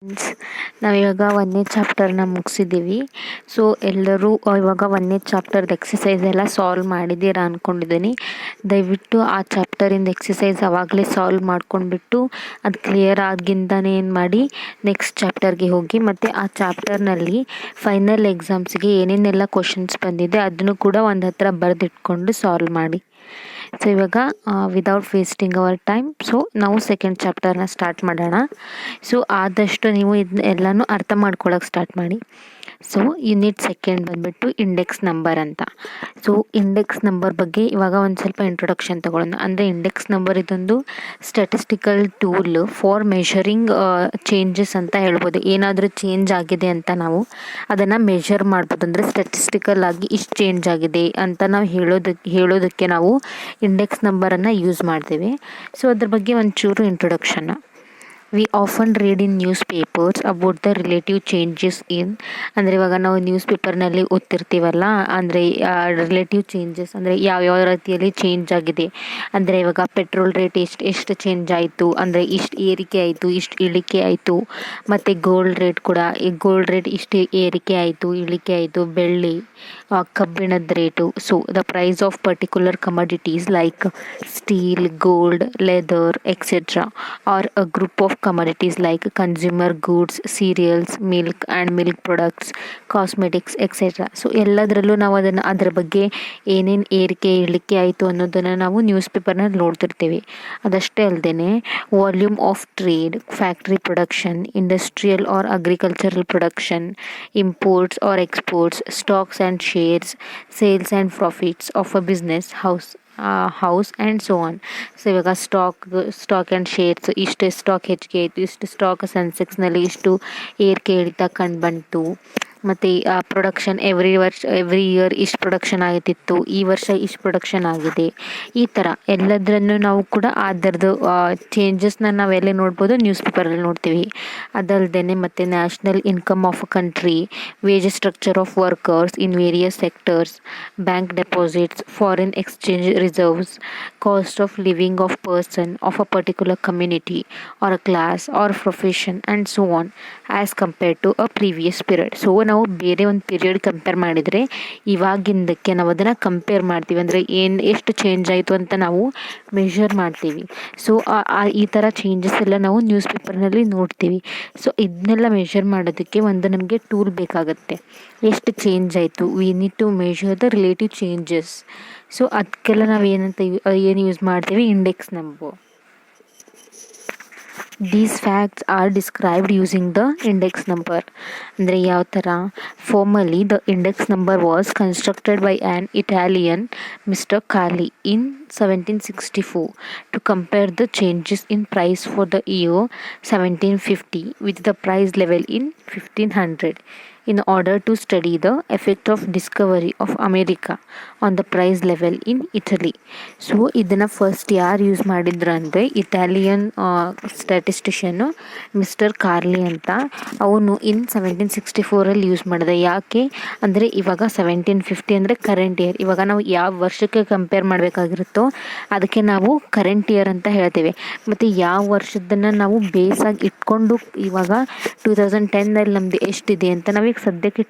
Friends, ನಾವಿವಾಗ 1ನೇ ಚಾಪ್ಟರ್ನ ಮುಗಿಸಿದ್ದೀವಿ. So ಎಲ್ಲರೂ ಇವಾಗ 1ನೇ ಚಾಪ್ಟರ್ದು ಎಕ್ಸಸೈಸ್ ಎಲ್ಲ ಸಾಲ್ವ್ ಮಾಡಿದ್ದೀರಾ ಅಂದ್ಕೊಂಡಿದ್ದೀನಿ. ದಯವಿಟ್ಟು ಆ ಚಾಪ್ಟರಿಂದ ಎಕ್ಸಸೈಸ್ ಆವಾಗಲೇ ಸಾಲ್ವ್ ಮಾಡ್ಕೊಂಡ್ಬಿಟ್ಟು ಅದು ಕ್ಲಿಯರ್ ಆಗಿಂದನೇ ಏನು ಮಾಡಿ ನೆಕ್ಸ್ಟ್ ಚಾಪ್ಟರ್ಗೆ ಹೋಗಿ, ಮತ್ತು ಆ ಚಾಪ್ಟರ್ನಲ್ಲಿ ಫೈನಲ್ ಎಕ್ಸಾಮ್ಸ್ಗೆ ಏನೇನೆಲ್ಲ ಕ್ವಶನ್ಸ್ ಬಂದಿದೆ ಅದನ್ನು ಕೂಡ ಒಂದು ಹತ್ರ ಬರೆದಿಟ್ಕೊಂಡು ಸಾಲ್ವ್ ಮಾಡಿ. ಸೊ ಇವಾಗ without wasting our time, so ನಾವು ಸೆಕೆಂಡ್ ಚಾಪ್ಟರ್ನ ಸ್ಟಾರ್ಟ್ ಮಾಡೋಣ. ಸೊ ಆದಷ್ಟು ನೀವು ಇದನ್ನ ಎಲ್ಲನೂ ಅರ್ಥ ಮಾಡ್ಕೊಳ್ಳೋಕೆ ಸ್ಟಾರ್ಟ್ ಮಾಡಿ. ಸೊ ಯೂನಿಟ್ ಸೆಕೆಂಡ್ ಬಂದುಬಿಟ್ಟು ಇಂಡೆಕ್ಸ್ ನಂಬರ್ ಅಂತ. ಸೊ ಇಂಡೆಕ್ಸ್ ನಂಬರ್ ಬಗ್ಗೆ ಇವಾಗ ಒಂದು ಸ್ವಲ್ಪ ಇಂಟ್ರೊಡಕ್ಷನ್ ತಗೊಳ್ಳೋಣ. ಅಂದರೆ ಇಂಡೆಕ್ಸ್ ನಂಬರ್ ಇದೊಂದು statistical tool for measuring changes ಅಂತ ಹೇಳ್ಬೋದು. ಏನಾದರೂ ಚೇಂಜ್ ಆಗಿದೆ ಅಂತ ನಾವು ಅದನ್ನು ಮೆಷರ್ ಮಾಡ್ಬೋದು. ಅಂದರೆ ಸ್ಟ್ಯಾಟಿಸ್ಟಿಕಲ್ ಆಗಿ ಇಷ್ಟು ಚೇಂಜ್ ಆಗಿದೆ ಅಂತ ನಾವು ಹೇಳೋದಕ್ಕೆ ನಾವು ಇಂಡೆಕ್ಸ್ ನಂಬರನ್ನು ಯೂಸ್ ಮಾಡ್ತೇವೆ. ಸೊ ಅದ್ರ ಬಗ್ಗೆ ಒಂಚೂರು introduction. We often read in newspapers about the relative changes in. ಅಂದರೆ ಇವಾಗ ನಾವು ನ್ಯೂಸ್ ಪೇಪರ್ನಲ್ಲಿ ಓದ್ತಿರ್ತೀವಲ್ಲ, ಅಂದರೆ ರಿಲೇಟಿವ್ ಚೇಂಜಸ್ ಅಂದರೆ ಯಾವ್ಯಾವ ರೀತಿಯಲ್ಲಿ ಚೇಂಜ್ ಆಗಿದೆ. ಅಂದರೆ ಇವಾಗ ಪೆಟ್ರೋಲ್ ರೇಟ್ ಎಷ್ಟು ಚೇಂಜ್ ಆಯಿತು, ಅಂದರೆ ಇಷ್ಟು ಏರಿಕೆ ಆಯಿತು, ಇಷ್ಟು ಇಳಿಕೆ ಆಯಿತು. ಮತ್ತು ಗೋಲ್ಡ್ ರೇಟ್ ಕೂಡ, ಈ ಗೋಲ್ಡ್ ರೇಟ್ ಇಷ್ಟು ಏರಿಕೆ ಆಯಿತು, ಇಳಿಕೆ ಆಯಿತು. ಬೆಳ್ಳಿ, ಕಬ್ಬಿಣದ rate. So the price of particular commodities like steel, gold, leather etcetera, or a group of commodities like consumer goods, cereals, milk and milk products, cosmetics etc. So ಎಲ್ಲದರಲ್ಲೂ ನಾವು ಅದರ ಬಗ್ಗೆ ಏನೇನು ಏರಿಕೆ ಇಳಿಕೆ ಆಯಿತು ಅನ್ನೋದನ್ನು ನಾವು ನ್ಯೂಸ್ ಪೇಪರ್ನಲ್ಲಿ ನೋಡ್ತಿರ್ತೀವಿ. ಅದಷ್ಟೇ ಅಲ್ಲದೆ volume of trade, factory production, industrial or agricultural production, imports or exports, stocks and shares, sales and profits of a business house and so on. So ಇವಾಗ ಸ್ಟಾಕ್ ಆ್ಯಂಡ್ ಶೇರ್ಸ್, ಇಷ್ಟು ಸ್ಟಾಕ್ ಹೆಚ್ಚಿಗೆ ಆಯಿತು, ಇಷ್ಟು stock ಸೆನ್ಸೆಕ್ಸ್ನಲ್ಲಿ ಇಷ್ಟು ಏರಿಕೆ ಇಳಿತ ಕಂಡು ಬಂತು. ಮತ್ತು ಪ್ರೊಡಕ್ಷನ್ ಎವ್ರಿ ಇಯರ್ ಇಷ್ಟು ಪ್ರೊಡಕ್ಷನ್ ಆಗ್ತಿತ್ತು, ಈ ವರ್ಷ ಇಷ್ಟು ಪ್ರೊಡಕ್ಷನ್ ಆಗಿದೆ. ಈ ಥರ ಎಲ್ಲದರನ್ನು ನಾವು ಕೂಡ ಅದರದ್ದು ಚೇಂಜಸ್ನ ನಾವೆಲ್ಲ ನೋಡ್ಬೋದು, ನ್ಯೂಸ್ ಪೇಪರಲ್ಲಿ ನೋಡ್ತೀವಿ. ಅದಲ್ಲದೆ ಮತ್ತು national income of a country, wages structure of workers in various sectors, bank deposits, foreign exchange reserves, cost of living of person of a particular community or a class or profession and so on as compared to a previous period. So ನಾವು ಬೇರೆ ಒಂದು period compare ಮಾಡಿದರೆ ಇವಾಗಿಂದಕ್ಕೆ ನಾವು ಅದನ್ನು compare ಮಾಡ್ತೀವಿ. ಅಂದರೆ ಎಷ್ಟು change ಆಯಿತು ಅಂತ ನಾವು ಮೆಷರ್ ಮಾಡ್ತೀವಿ. ಸೊ ಈ ಥರ ಚೇಂಜಸ್ ಎಲ್ಲ ನಾವು ನ್ಯೂಸ್ ಪೇಪರ್ನಲ್ಲಿ ನೋಡ್ತೀವಿ. ಸೊ ಇದನ್ನೆಲ್ಲ ಮೆಷರ್ ಮಾಡೋದಕ್ಕೆ ಒಂದು ನಮಗೆ ಟೂಲ್ ಬೇಕಾಗುತ್ತೆ. ಎಷ್ಟು ಚೇಂಜ್ ಆಯಿತು, we need to measure the relative changes. So ಅದಕ್ಕೆಲ್ಲ ನಾವು ಏನು ಯೂಸ್ ಮಾಡ್ತೀವಿ, index number. These facts are described using the index number. ಅಂದರೆ ಯಾವ ಥರ? Formally, the index number was constructed by an Italian, Mr. Carli, in 1764 to compare the changes in price for the year 1750 with the price level in 1500 in order to study the effect of discovery of America on the price level in Italy. So ಇದನ್ನು first ಯಾರು use ಮಾಡಿದ್ರು ಅಂದರೆ Italian ಸ್ಟ್ಯಾಟಿಸ್ಟಿಷಿಯನು mister ಕಾರ್ಲಿ ಅಂತ. ಅವನು ಇನ್ 1764 use ಮಾಡಿದೆ. ಯಾಕೆ ಅಂದರೆ ಇವಾಗ 1750 ಅಂದರೆ ಕರೆಂಟ್ ಇಯರ್. ಇವಾಗ ನಾವು ಯಾವ ವರ್ಷಕ್ಕೆ ಕಂಪೇರ್ ಮಾಡಬೇಕಾಗಿರುತ್ತೋ ಅದಕ್ಕೆ ನಾವು ಕರೆಂಟ್ ಇಯರ್ ಅಂತ ಹೇಳ್ತೇವೆ. ಮತ್ತು ಯಾವ ವರ್ಷದನ್ನು ನಾವು ಬೇಸಾಗಿ ಇಟ್ಕೊಂಡು ಇವಾಗ 2010ನಲ್ಲಿ ನಮ್ಮದು ಎಷ್ಟಿದೆ ಅಂತ ನಾವೀಗ ಸದ್ಯಕ್ಕೆ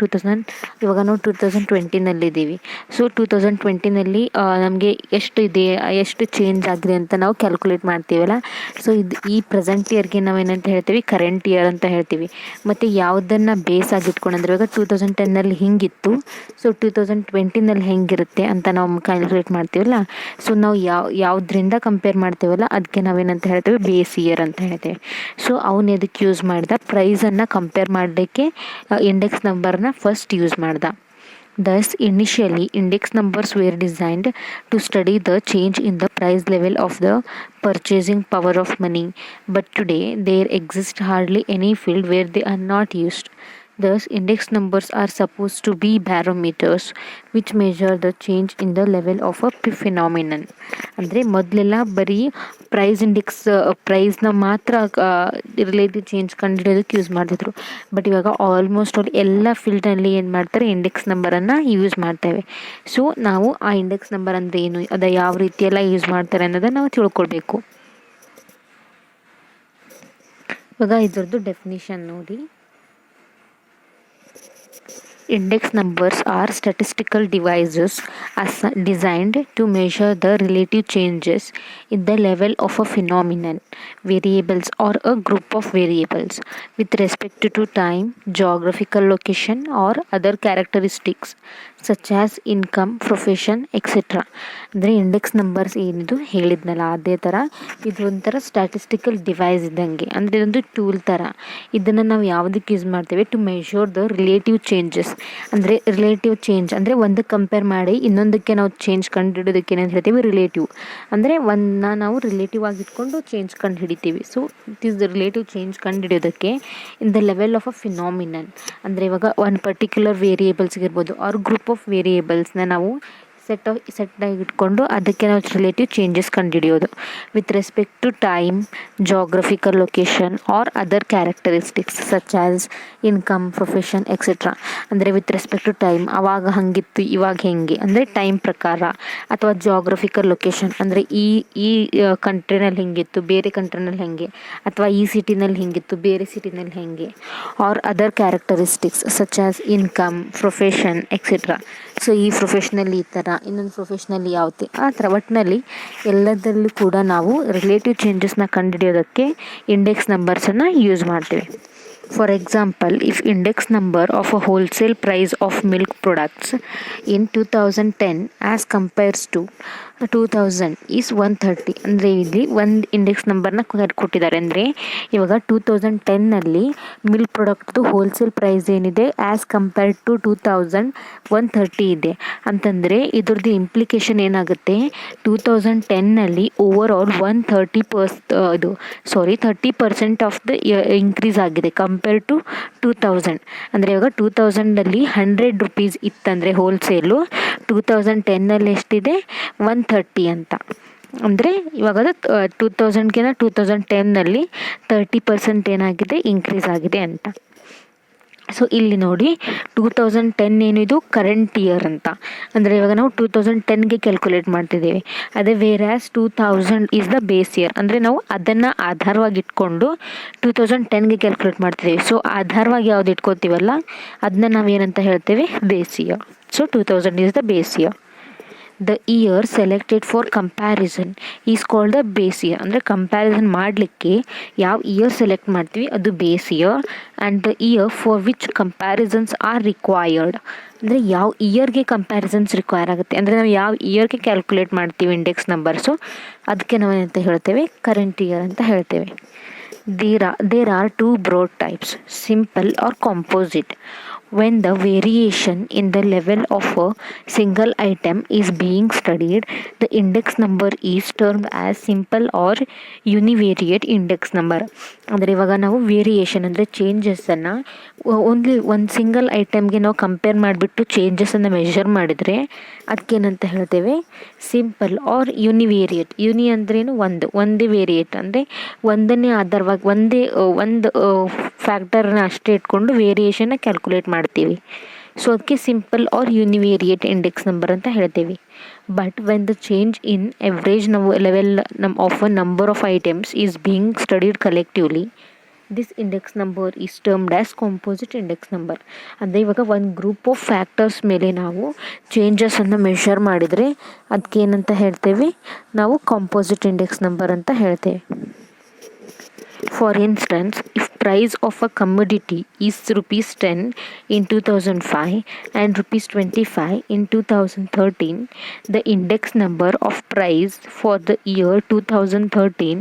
ಇವಾಗ ನಾವು 2020ನಲ್ಲಿದ್ದೀವಿ. ಸೊ 2020ನಲ್ಲಿ ನಮಗೆ ಎಷ್ಟು ಇದೆ, ಎಷ್ಟು ಚೇಂಜ್ ಆಗಿದೆ ಅಂತ ನಾವು ಕ್ಯಾಲ್ಕುಲೇಟ್ ಮಾಡ್ತೀವಲ್ಲ. ಸೊ ಈ ಪ್ರೆಸೆಂಟ್ ಇಯರ್ಗೆ ನಾವೇನಂತ ಹೇಳ್ತೀವಿ, ಕರೆಂಟ್ ಇಯರ್ ಅಂತ ಹೇಳ್ತೀವಿ. ಮತ್ತು ಯಾವುದನ್ನು ಬೇಸಾಗಿ ಇಟ್ಕೊಂಡು, ಅಂದರೆ ಇವಾಗ 2010ನಲ್ಲಿ ಹಿಂಗಿತ್ತು, ಸೊ 2020ನಲ್ಲಿ ಹೆಂಗಿರುತ್ತೆ ಅಂತ ನಾವು ಕ್ಯಾಲ್ಕುಲೇಟ್ ಮಾಡ್ತೀವಲ್ಲ. ಸೊ ನಾವು ಯಾವುದರಿಂದ ಕಂಪೇರ್ ಮಾಡ್ತೀವಲ್ಲ ಅದಕ್ಕೆ ನಾವೇನಂತ ಹೇಳ್ತೀವಿ, ಬೇಸ್ ಇಯರ್ ಅಂತ ಹೇಳ್ತೇವೆ. ಸೊ ಅವನು ಎದಕ್ಕೆ ಯೂಸ್ ಮಾಡ್ದ, ಪ್ರೈಸನ್ನು ಕಂಪೇರ್ ಮಾಡಲಿಕ್ಕೆ ಇಂಡೆಕ್ಸ್ ನಂಬರ್ನ ಫಸ್ಟ್ ಯೂಸ್ ಮಾಡ್ದ. Thus, initially, index numbers were designed to study the change in the price level of the purchasing power of money. But today, there exists hardly any field where they are not used. Thus, index numbers are supposed to be barometers which measure the change in the level of a phenomenon. ಅಂದರೆ ಮೊದಲೆಲ್ಲ ಬರೀ ಪ್ರೈಸ್ನ ಮಾತ್ರ relative change ಕಂಡುಹಿಡಿಯೋದಕ್ಕೆ use ಮಾಡ್ತಿದ್ರು. But ಇವಾಗ almost ಎಲ್ಲ ಫೀಲ್ಡ್ನಲ್ಲಿ ಏನು ಮಾಡ್ತಾರೆ, index ನಂಬರನ್ನು ಯೂಸ್ ಮಾಡ್ತೇವೆ. ಸೊ ನಾವು ಆ ಇಂಡೆಕ್ಸ್ ನಂಬರ್ ಅಂದರೆ ಏನು, ಅದು ಯಾವ ರೀತಿಯೆಲ್ಲ ಯೂಸ್ ಮಾಡ್ತಾರೆ ಅನ್ನೋದನ್ನು ನಾವು ತಿಳ್ಕೊಳ್ಬೇಕು. ಇವಾಗ ಇದ್ರದ್ದು ಡೆಫಿನಿಷನ್ ನೋಡಿ. Index numbers are statistical devices designed to measure the relative changes in the level of a phenomenon, variables, or a group of variables with respect to time, geographical location, or other characteristics such as income, profession, etc. ಅಂದರೆ index numbers ಏನಿದು ಹೇಳಿದ್ನಲ್ಲ ಅದೇ ಥರ ಇದು ಒಂಥರ statistical device ಇದ್ದಂಗೆ, ಅಂದರೆ ಇದೊಂದು ಟೂಲ್ ಥರ. ಇದನ್ನು ನಾವು ಯಾವುದಕ್ಕೆ ಯೂಸ್ ಮಾಡ್ತೇವೆ? To measure the relative changes. ಅಂದರೆ ರಿಲೇಟಿವ್ ಚೇಂಜ್ ಅಂದರೆ ಒಂದಕ್ಕೆ ಕಂಪೇರ್ ಮಾಡಿ ಇನ್ನೊಂದಕ್ಕೆ ನಾವು ಚೇಂಜ್ ಕಂಡುಹಿಡೋದಕ್ಕೆ ಏನಂತ ಹೇಳ್ತೀವಿ? ರಿಲೇಟಿವ್. ಅಂದರೆ ಒಂದನ್ನ ನಾವು ರಿಲೇಟಿವ್ ಆಗಿ ಇಟ್ಕೊಂಡು ಚೇಂಜ್ ಕಂಡು ಹಿಡಿತೀವಿ. So it is the relative change ಕಂಡು ಹಿಡಿಯೋದಕ್ಕೆ in the level of a phenomenon. ಅಂದರೆ ಇವಾಗ ಒಂದು ಪರ್ಟಿಕ್ಯುಲರ್ ವೇರಿಯೇಬಲ್ಸ್ಗೆ ಇರ್ಬೋದು ಆರ್ ಗ್ರೂಪ್ ಆಫ್ ವೇರಿಯೇಬಲ್ಸ್ನ ನಾವು ಸೆಟ್ಟಾಗಿ ಇಟ್ಕೊಂಡು ಅದಕ್ಕೆ ನಾವು ರಿಲೇಟಿವ್ ಚೇಂಜಸ್ ಕಂಡುಹಿಡಿಯೋದು with respect to time, geographical location or other characteristics such as income, profession, etcetera. ಅಂದರೆ ವಿತ್ ರೆಸ್ಪೆಕ್ಟ್ ಟು ಟೈಮ್, ಆವಾಗ ಹಂಗಿತ್ತು ಇವಾಗ ಹೆಂಗೆ ಅಂದರೆ ಟೈಮ್ ಪ್ರಕಾರ, ಅಥವಾ ಜಾಗ್ರಫಿಕಲ್ ಲೊಕೇಶನ್ ಅಂದರೆ ಈ ಕಂಟ್ರಿನಲ್ಲಿ ಹೆಂಗಿತ್ತು ಬೇರೆ ಕಂಟ್ರಿನಲ್ಲಿ ಹೆಂಗೆ, ಅಥವಾ ಈ ಸಿಟಿನಲ್ಲಿ ಹೆಂಗಿತ್ತು ಬೇರೆ ಸಿಟಿನಲ್ಲಿ ಹೆಂಗೆ, or other characteristics such as income, profession, etcetera. So ಈ ಪ್ರೊಫೆಷ್ನಲ್ಲಿ ಈ ಥರ, ಇನ್ನೊಂದು ಪ್ರೊಫೆಷ್ನಲ್ಲಿ ಯಾವ್ದು ಆ ಥರ, ಒಟ್ಟಿನಲ್ಲಿ ಎಲ್ಲದರಲ್ಲೂ ಕೂಡ ನಾವು ರಿಲೇಟಿವ್ ಚೇಂಜಸ್ನ ಕಂಡುಹಿಡಿಯೋದಕ್ಕೆ ಇಂಡೆಕ್ಸ್ ನಂಬರ್ಸನ್ನು ಯೂಸ್ ಮಾಡ್ತೀವಿ. For example, if index number of a wholesale price of milk products in 2010 as compares to 2000 is 130. ಅಂದರೆ ಇಲ್ಲಿ ಒಂದು ಇಂಡೆಕ್ಸ್ ನಂಬರ್ನ ಕೊಟ್ಟಿದ್ದಾರೆ. ಅಂದರೆ ಇವಾಗ 2010ನಲ್ಲಿ ಮಿಲ್ಕ್ ಪ್ರಾಡಕ್ಟ್ದು ಹೋಲ್ಸೇಲ್ ಪ್ರೈಸ್ ಏನಿದೆ ಆ್ಯಸ್ ಕಂಪೇರ್ಡ್ ಟು 2000 130 ಇದೆ ಅಂತಂದರೆ ಇದ್ರದ್ದು ಇಂಪ್ಲಿಕೇಶನ್ ಏನಾಗುತ್ತೆ? 2010ನಲ್ಲಿ over all 30% of the increase ಆಗಿದೆ ಕಂಪೇರ್ ಟು 2000. ಅಂದರೆ ಇವಾಗ 2000ನಲ್ಲಿ 100 ರೂಪೀಸ್ ಇತ್ತಂದರೆ ಹೋಲ್ಸೇಲು, 2010ನಲ್ಲಿ ಎಷ್ಟಿದೆ? 130 ಅಂತ. ಅಂದರೆ ಇವಾಗ 2000ಗಿಂತ 2010ನಲ್ಲಿ 30% ಏನಾಗಿದೆ? ಇನ್ಕ್ರೀಸ್ ಆಗಿದೆ ಅಂತ. ಸೊ ಇಲ್ಲಿ ನೋಡಿ 2010 ಏನಿದು ಕರೆಂಟ್ ಇಯರ್ ಅಂತ, ಅಂದರೆ ಇವಾಗ ನಾವು 2010ಗೆ ಕ್ಯಾಲ್ಕುಲೇಟ್ ಮಾಡ್ತಿದ್ದೀವಿ. ಅದೇ ವೇರ್ಯಾಸ್ 2000 ಈಸ್ ದ ಬೇಸ್ ಇಯರ್, ಅಂದರೆ ನಾವು ಅದನ್ನು ಆಧಾರವಾಗಿ ಇಟ್ಕೊಂಡು 2010ಗೆ ಕ್ಯಾಲ್ಕುಲೇಟ್ ಮಾಡ್ತಿದ್ದೀವಿ. ಸೊ ಆಧಾರವಾಗಿ ಯಾವ್ದು ಇಟ್ಕೋತೀವಲ್ಲ ಅದನ್ನ ನಾವೇನಂತ ಹೇಳ್ತೇವೆ? Base year. So 2000 is the base year. The year selected for comparison is called the base year. ಅಂದರೆ ಕಂಪ್ಯಾರಿಸನ್ ಮಾಡಲಿಕ್ಕೆ ಯಾವ ಇಯರ್ ಸೆಲೆಕ್ಟ್ ಮಾಡ್ತೀವಿ ಅದು base year. And the year for which comparisons R required, ಅಂದರೆ ಯಾವ ಇಯರ್ಗೆ ಕಂಪ್ಯಾರಿಸನ್ಸ್ ರಿಕ್ವೈರ್ ಆಗುತ್ತೆ, ಅಂದರೆ ನಾವು ಯಾವ ಇಯರ್ಗೆ ಕ್ಯಾಲ್ಕುಲೇಟ್ ಮಾಡ್ತೀವಿ ಇಂಡೆಕ್ಸ್ ನಂಬರ್ಸು ಅದಕ್ಕೆ ನಾವು ಏನಂತ ಹೇಳ್ತೇವೆ? ಕರೆಂಟ್ ಇಯರ್ ಅಂತ ಹೇಳ್ತೇವೆ. There are two broad types, simple or composite. When the variation in the level of a single item is being studied, the index number is termed as simple or univariate index number. ಅಂದರೆ ಇವಾಗ ನಾವು variation ಅಂದರೆ ಚೇಂಜಸ್ಸನ್ನು only ಒಂದು single ಐಟಮ್ಗೆ ನಾವು compare ಮಾಡಿಬಿಟ್ಟು ಚೇಂಜಸನ್ನು measure ಮಾಡಿದರೆ ಅದಕ್ಕೇನಂತ ಹೇಳ್ತೇವೆ? Simple R ಯುನಿವೇರಿಯೇಟ್. Uni ಅಂದ್ರೇನು? ಒಂದೇ ವೇರಿಯೇಟ್ ಅಂದರೆ ಒಂದನ್ನೇ ಆಧಾರವಾಗಿ ಒಂದು ಫ್ಯಾಕ್ಟರ್ನ ಅಷ್ಟೇ ಇಟ್ಕೊಂಡು ವೇರಿಯೇಷನ್ನ ಕ್ಯಾಲ್ಕುಲೇಟ್ ಮಾಡ್ತೀವಿ. ಸೊ ಅದಕ್ಕೆ ಸಿಂಪಲ್ ಆರ್ ಯುನಿವೇರಿಯೇಟ್ ಇಂಡೆಕ್ಸ್ ನಂಬರ್ ಅಂತ ಹೇಳ್ತೀವಿ. But when the change in average level of a number of items is being studied collectively, this index number is termed as composite index number. ಅಂದರೆ ಇವಾಗ ಒಂದು group of factors ಮೇಲೆ ನಾವು ಚೇಂಜಸನ್ನು measure ಮಾಡಿದರೆ ಅದಕ್ಕೇನಂತ ಹೇಳ್ತೇವೆ? ನಾವು ಕಾಂಪೋಸಿಟ್ ಇಂಡೆಕ್ಸ್ ನಂಬರ್ ಅಂತ ಹೇಳ್ತೇವೆ. For instance, if price of a commodity is rupees 10 in 2005 and rupees 25 in 2013, the index number of price for the year 2013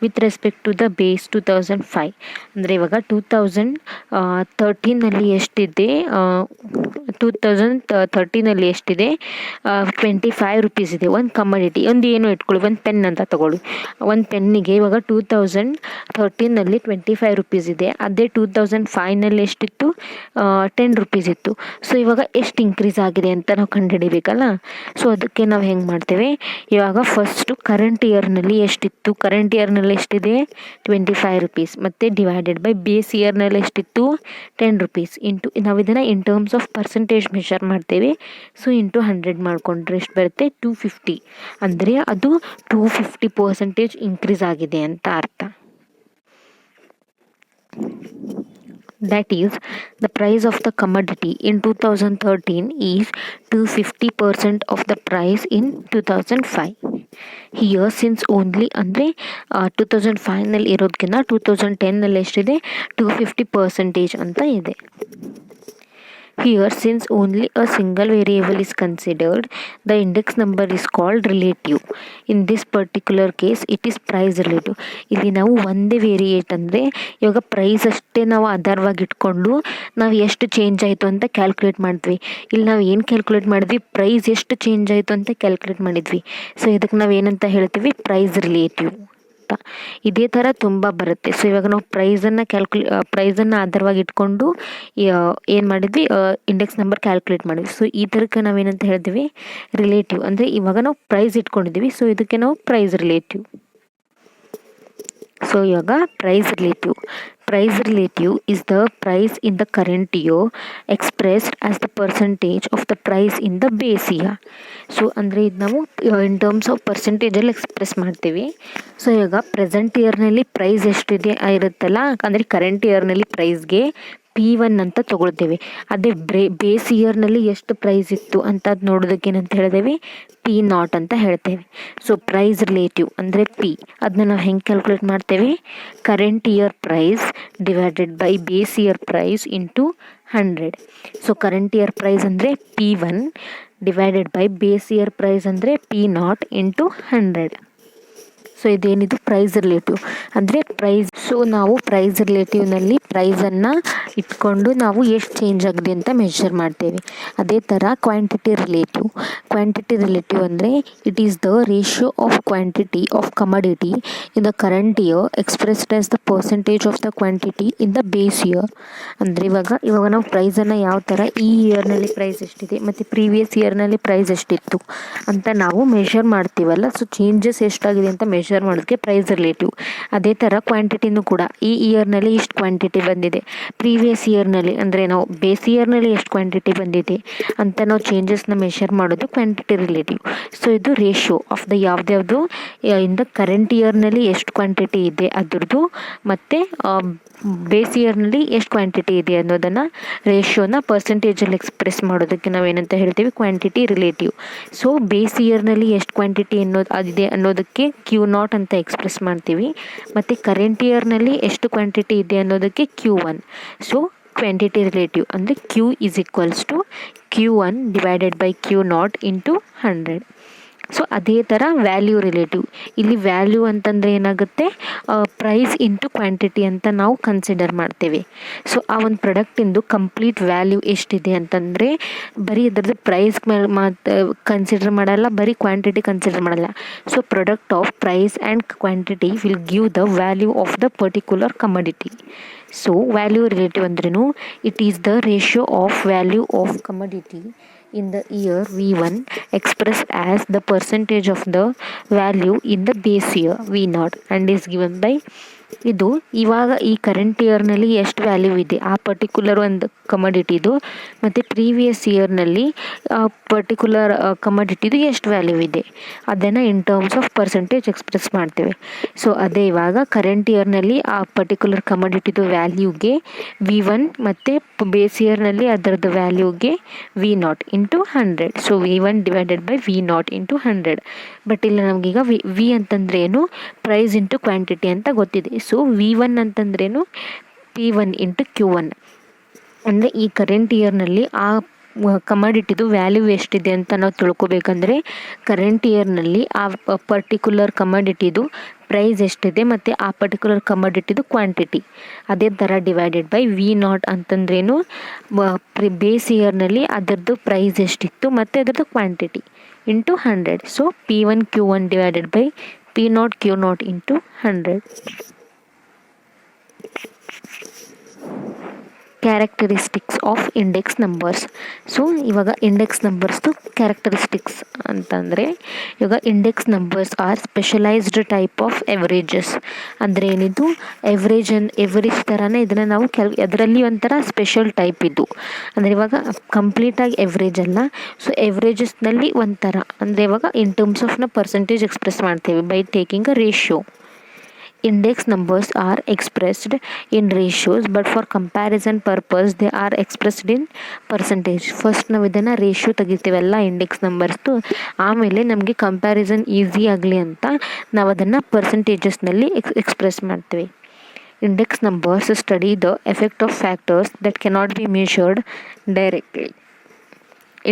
with respect to the base 2005. ಅಂದರೆ ಇವಾಗ 2013ನಲ್ಲಿ ಎಷ್ಟಿದೆ? 2013ನಲ್ಲಿ ಎಷ್ಟಿದೆ? 25 ರೂಪೀಸ್ ಇದೆ ಒಂದು ಕಮೋಡಿಟಿ. ಒಂದು ಏನು ಇಟ್ಕೊಳ್ಳಿ, ಒಂದು ಪೆನ್ ಅಂತ ತಗೊಳ್ಳಿ. ಒಂದು ಪೆನ್ನಿಗೆ ಇವಾಗ 2013ನಲ್ಲಿ 25 ರೂಪೀಸ್ ಇದೆ. ಅದೇ 2005ನಲ್ಲಿ ಎಷ್ಟಿತ್ತು? 10 ರೂಪೀಸ್ ಇತ್ತು. ಸೊ ಇವಾಗ ಎಷ್ಟು ಇನ್ಕ್ರೀಸ್ ಆಗಿದೆ ಅಂತ ನಾವು ಕಂಡುಹಿಡಿಬೇಕಲ್ಲ. ಸೊ ಅದಕ್ಕೆ ನಾವು ಹೆಂಗೆ ಮಾಡ್ತೇವೆ? ಇವಾಗ ಫಸ್ಟು ಕರೆಂಟ್ ಇಯರ್ನಲ್ಲಿ ಎಷ್ಟಿತ್ತು? ಕರೆಂಟ್ ಇಯರ್ನಲ್ಲಿ ಎಷ್ಟಿದೆ? 25 ರೂಪೀಸ್. ಮತ್ತು ಡಿವೈಡೆಡ್ ಬೈ ಬೇಸ್ ಇಯರ್ನಲ್ಲಿ ಎಷ್ಟಿತ್ತು? 10 ರೂಪೀಸ್. ನಾವು ಇದನ್ನು in terms of percentage measure ಮಾಡ್ತೇವೆ. ಸೊ ಇಂಟು 100 ಮಾಡಿಕೊಂಡ್ರೆ ಎಷ್ಟು ಬರುತ್ತೆ? 250. ಅಂದರೆ ಅದು 250% ಇನ್ಕ್ರೀಸ್ ಆಗಿದೆ ಅಂತ ಅರ್ಥ. That is, the price of the commodity in 2013 is 250% of the price in 2005. Here since only ಅಂದರೆ 2005ನಲ್ಲಿ ಇರೋದಕ್ಕಿಂತ 2010ನಲ್ಲಿ ಎಷ್ಟಿದೆ 250% ಅಂತ ಇದೆ. Here, since only a single variable is considered, the index number is called relative. In this particular case, it is price relative. ಇಲ್ಲಿ ನಾವು ಒಂದೇ variate ಅಂದರೆ ಇವಾಗ price ಅಷ್ಟೇ ನಾವು ಆಧಾರವಾಗಿ ಇಟ್ಕೊಂಡು ನಾವು ಎಷ್ಟು ಚೇಂಜ್ ಆಯಿತು ಅಂತ ಕ್ಯಾಲ್ಕುಲೇಟ್ ಮಾಡಿದ್ವಿ. ಇಲ್ಲಿ ನಾವು ಏನು ಕ್ಯಾಲ್ಕುಲೇಟ್ ಮಾಡಿದ್ವಿ, ಪ್ರೈಸ್ ಎಷ್ಟು ಚೇಂಜ್ ಆಯಿತು ಅಂತ ಕ್ಯಾಲ್ಕುಲೇಟ್ ಮಾಡಿದ್ವಿ. ಸೊ ಇದಕ್ಕೆ ನಾವು ಏನಂತ ಹೇಳ್ತೀವಿ, ಪ್ರೈಸ್ ರಿಲೇಟಿವ್. ಇದೇ ಥರ ತುಂಬ ಬರುತ್ತೆ. ಸೊ ಇವಾಗ ನಾವು ಪ್ರೈಸನ್ನು ಆಧಾರವಾಗಿ ಇಟ್ಕೊಂಡು ಏನು ಮಾಡಿದ್ವಿ, ಇಂಡೆಕ್ಸ್ ನಂಬರ್ ಕ್ಯಾಲ್ಕುಲೇಟ್ ಮಾಡಿದ್ವಿ. ಸೊ ಈ ಥರಕ್ಕೆ ನಾವೇನಂತ ಹೇಳ್ತೀವಿ, ರಿಲೇಟಿವ್. ಅಂದರೆ ಇವಾಗ ನಾವು ಪ್ರೈಸ್ ಇಟ್ಕೊಂಡಿದ್ದೀವಿ, ಸೊ ಇದಕ್ಕೆ ನಾವು ಪ್ರೈಸ್ ರಿಲೇಟಿವ್. ಸೊ ಇವಾಗ price relative is the price in the current year expressed as the percentage of the price in the base year. So ಅಂದರೆ ಇದು ನಾವು ಇನ್ ಟರ್ಮ್ಸ್ ಆಫ್ ಪರ್ಸೆಂಟೇಜಲ್ಲಿ ಎಕ್ಸ್ಪ್ರೆಸ್ ಮಾಡ್ತೀವಿ. ಸೊ ಇವಾಗ present ಇಯರ್ನಲ್ಲಿ price ಎಷ್ಟಿದೆ ಇರುತ್ತಲ್ಲ, ಅಂದರೆ current ಇಯರ್ನಲ್ಲಿ ಪ್ರೈಸ್ಗೆ P1 ಅಂತ ತೊಗೊಳ್ತೇವೆ. ಅದೇ ಬೇಸ್ ಇಯರ್ನಲ್ಲಿ ಎಷ್ಟು ಪ್ರೈಸ್ ಇತ್ತು ಅಂತ ಅದು ನೋಡೋದಕ್ಕೆ ಏನಂತ ಹೇಳಿದೇವೆ, P0 ಅಂತ ಹೇಳ್ತೇವೆ. ಸೊ ಪ್ರೈಸ್ ರಿಲೇಟಿವ್ ಅಂದರೆ P, ಅದನ್ನ ನಾವು ಹೆಂಗೆ ಕ್ಯಾಲ್ಕುಲೇಟ್ ಮಾಡ್ತೇವೆ, current year price divided by base year price into 100. So current year price ಅಂದರೆ P1 divided by base year price ಅಂದರೆ P0 ಇಂಟು 100. ಸೊ ಇದೇನಿದು ಪ್ರೈಸ್ ರಿಲೇಟಿವ್ ಅಂದರೆ ಪ್ರೈಸ್. ಸೊ ನಾವು ಪ್ರೈಸ್ ರಿಲೇಟಿವ್ನಲ್ಲಿ ಪ್ರೈಸನ್ನು ಇಟ್ಕೊಂಡು ನಾವು ಎಷ್ಟು ಚೇಂಜ್ ಆಗಿದೆ ಅಂತ ಮೆಷರ್ ಮಾಡ್ತೇವೆ. ಅದೇ ಥರ ಕ್ವಾಂಟಿಟಿ ರಿಲೇಟಿವ್ ಅಂದರೆ it is the ratio of quantity of commodity in the current year expressed as the percentage of the quantity in the base year. ಅಂದರೆ ಇವಾಗ ನಾವು ಪ್ರೈಸನ್ನು ಯಾವ ಥರ ಈ ಇಯರ್ನಲ್ಲಿ ಪ್ರೈಸ್ ಎಷ್ಟಿದೆ ಮತ್ತು ಪ್ರೀವಿಯಸ್ ಇಯರ್ನಲ್ಲಿ ಪ್ರೈಸ್ ಎಷ್ಟಿತ್ತು ಅಂತ ನಾವು ಮೆಷರ್ ಮಾಡ್ತೀವಲ್ಲ. ಸೊ ಚೇಂಜಸ್ ಎಷ್ಟಾಗಿದೆ ಅಂತ ಮೆಷರ್ ಮಾಡೋದಕ್ಕೆ ಪ್ರೈಸ್ ರಿಲೇಟಿವ್. ಅದೇ ಥರ ಕ್ವಾಂಟಿಟಿನೂ ಕೂಡ ಈ ಇಯರ್ನಲ್ಲಿ ಇಷ್ಟು ಕ್ವಾಂಟಿಟಿ ಬಂದಿದೆ, ಪ್ರೀವಿಯಸ್ ಇಯರ್ನಲ್ಲಿ ಅಂದರೆ ನಾವು ಬೇಸ್ ಇಯರ್ನಲ್ಲಿ ಎಷ್ಟು ಕ್ವಾಂಟಿಟಿ ಬಂದಿದೆ ಅಂತ ನಾವು ಚೇಂಜಸ್ನ ಮೆಷರ್ ಮಾಡೋದು ಕ್ವಾಂಟಿಟಿ ರಿಲೇಟಿವ್. ಸೊ ಇದು ರೇಷಿಯೋ ಆಫ್ ದ ಯಾವ್ದು ಇನ್ ದ ಕರೆಂಟ್ ಇಯರ್ನಲ್ಲಿ ಎಷ್ಟು ಕ್ವಾಂಟಿಟಿ ಇದೆ ಅದ್ರದ್ದು ಮತ್ತು ಬೇಸ್ ಇಯರ್ನಲ್ಲಿ ಎಷ್ಟು ಕ್ವಾಂಟಿಟಿ ಇದೆ ಅನ್ನೋದನ್ನು ರೇಷಿಯೋನ ಪರ್ಸೆಂಟೇಜಲ್ಲಿ ಎಕ್ಸ್ಪ್ರೆಸ್ ಮಾಡೋದಕ್ಕೆ ನಾವೇನಂತ ಹೇಳ್ತೀವಿ, ಕ್ವಾಂಟಿಟಿ ರಿಲೇಟಿವ್. ಸೊ ಬೇಸ್ ಇಯರ್ನಲ್ಲಿ ಎಷ್ಟು ಕ್ವಾಂಟಿಟಿ ಅದಿದೆ ಅನ್ನೋದಕ್ಕೆ Q0 ಅಂತ ಎಕ್ಸ್ಪ್ರೆಸ್ ಮಾಡ್ತೀವಿ, ಮತ್ತು ಕರೆಂಟ್ ಇಯರ್ನಲ್ಲಿ ಎಷ್ಟು ಕ್ವಾಂಟಿಟಿ ಇದೆ ಅನ್ನೋದಕ್ಕೆ Q1. ಸೊ ಕ್ವಾಂಟಿಟಿ ರಿಲೇಟಿವ್ ಅಂದರೆ Q is equals to Q1 divided by Q0 into 100. So ಅದೇ ಥರ ವ್ಯಾಲ್ಯೂ ರಿಲೇಟಿವ್. ಇಲ್ಲಿ ವ್ಯಾಲ್ಯೂ ಅಂತಂದರೆ ಏನಾಗುತ್ತೆ, ಪ್ರೈಸ್ ಇಂಟು ಕ್ವಾಂಟಿಟಿ ಅಂತ ನಾವು ಕನ್ಸಿಡರ್ ಮಾಡ್ತೇವೆ. ಸೊ ಆ ಒಂದು ಪ್ರಾಡಕ್ಟಿಂದು ಕಂಪ್ಲೀಟ್ ವ್ಯಾಲ್ಯೂ ಎಷ್ಟಿದೆ ಅಂತಂದರೆ ಬರೀ ಅದರದ್ದು ಪ್ರೈಸ್ ಮೇಲೆ ಕನ್ಸಿಡರ್ ಮಾಡಲ್ಲ, ಬರೀ ಕ್ವಾಂಟಿಟಿ ಕನ್ಸಿಡರ್ ಮಾಡಲ್ಲ. So product of price and quantity will give the value of the particular commodity. So value relative ಅಂದ್ರೂ it is the ratio of value of commodity in the year V1 expressed as the percentage of the value in the base year V0 and is given by ಇದು ಇವಾಗ ಈ current ಇಯರ್ನಲ್ಲಿ ಎಷ್ಟು value ಇದೆ ಆ particular ಒಂದು ಕಮಡಿಟಿದು ಮತ್ತು previous ಇಯರ್ನಲ್ಲಿ particular ಕಮಡಿಟಿದು ಎಷ್ಟು value ಇದೆ ಅದನ್ನು in terms of percentage express ಮಾಡ್ತೇವೆ. ಸೊ ಅದೇ ಇವಾಗ ಕರೆಂಟ್ ಇಯರ್ನಲ್ಲಿ ಆ ಪರ್ಟಿಕ್ಯುಲರ್ ಕಮಡಿಟಿದು ವ್ಯಾಲ್ಯೂಗೆ V1 ಮತ್ತು ಬೇಸ್ ಇಯರ್ನಲ್ಲಿ ಅದರದ್ದು ವ್ಯಾಲ್ಯೂಗೆ V0 into 100. So V1 divided by V0 into 100. But ಇಲ್ಲಿ ನಮಗೀಗ ವಿ ಅಂತಂದ್ರೆ ಏನು, ಪ್ರೈಸ್ ಇಂಟು ಕ್ವಾಂಟಿಟಿ ಅಂತ ಗೊತ್ತಿದೆ. ಸೊ V1 ಅಂತಂದ್ರೇನು, P1 ಇಂಟು Q1. ಅಂದರೆ ಈ ಕರೆಂಟ್ ಇಯರ್ನಲ್ಲಿ ಆ ಕಮಾಡಿಟಿದು ವ್ಯಾಲ್ಯೂ ಎಷ್ಟಿದೆ ಅಂತ ನಾವು ತಿಳ್ಕೊಬೇಕಂದ್ರೆ ಕರೆಂಟ್ ಇಯರ್ನಲ್ಲಿ ಆ ಪರ್ಟಿಕ್ಯುಲರ್ ಕಮಾಡಿಟಿದು ಪ್ರೈಸ್ ಎಷ್ಟಿದೆ ಮತ್ತು ಆ ಪರ್ಟಿಕ್ಯುಲರ್ ಕಮಾಡಿಟಿದು ಕ್ವಾಂಟಿಟಿ ಅದೇ ಥರ ಡಿವೈಡೆಡ್ ಬೈ V0 ಅಂತಂದ್ರೇನು, ಬೇಸ್ ಇಯರ್ನಲ್ಲಿ ಅದರದ್ದು ಪ್ರೈಸ್ ಎಷ್ಟಿತ್ತು ಮತ್ತು ಅದರದ್ದು quantity into 100. So P1 Q1 divided by P0 Q0 into 100. Characteristics of index numbers. So ಇವಾಗ ಇಂಡೆಕ್ಸ್ ನಂಬರ್ಸ್ದು ಕ್ಯಾರೆಕ್ಟರಿಸ್ಟಿಕ್ಸ್ ಅಂತಂದರೆ ಇವಾಗ index numbers R specialised type of ಎವರೇಜಸ್. ಅಂದರೆ ಏನಿದು ಎವರೇಜ್ ಥರನೇ ಇದನ್ನು ನಾವು ಅದರಲ್ಲಿ ಒಂಥರ ಸ್ಪೆಷಲ್ ಟೈಪ್ ಇದು. ಅಂದರೆ ಇವಾಗ ಕಂಪ್ಲೀಟಾಗಿ ಎವರೇಜ್ ಅಲ್ಲ. ಸೊ ಎವರೇಜಸ್ನಲ್ಲಿ ಒಂಥರ ಅಂದರೆ ಇವಾಗ ಇನ್ ಟರ್ಮ್ಸ್ ಆಫ್ ನ ಪರ್ಸೆಂಟೇಜ್ ಎಕ್ಸ್ಪ್ರೆಸ್ ಮಾಡ್ತೇವೆ by taking a ratio. Index numbers are expressed in ratios, but for comparison purpose they are expressed in percentage. First ನಾವು ಇದನ್ನು ರೇಷಿಯೋ ತೆಗಿತೀವಲ್ಲ ಇಂಡೆಕ್ಸ್ ನಂಬರ್ಸ್ದು, ಆಮೇಲೆ ನಮಗೆ ಕಂಪ್ಯಾರಿಸನ್ ಈಸಿ ಆಗಲಿ ಅಂತ ನಾವು ಅದನ್ನು ಪರ್ಸೆಂಟೇಜಸ್ನಲ್ಲಿ ಎಕ್ಸ್ಪ್ರೆಸ್ ಮಾಡ್ತೀವಿ. Index numbers study the effect of factors that cannot be measured directly.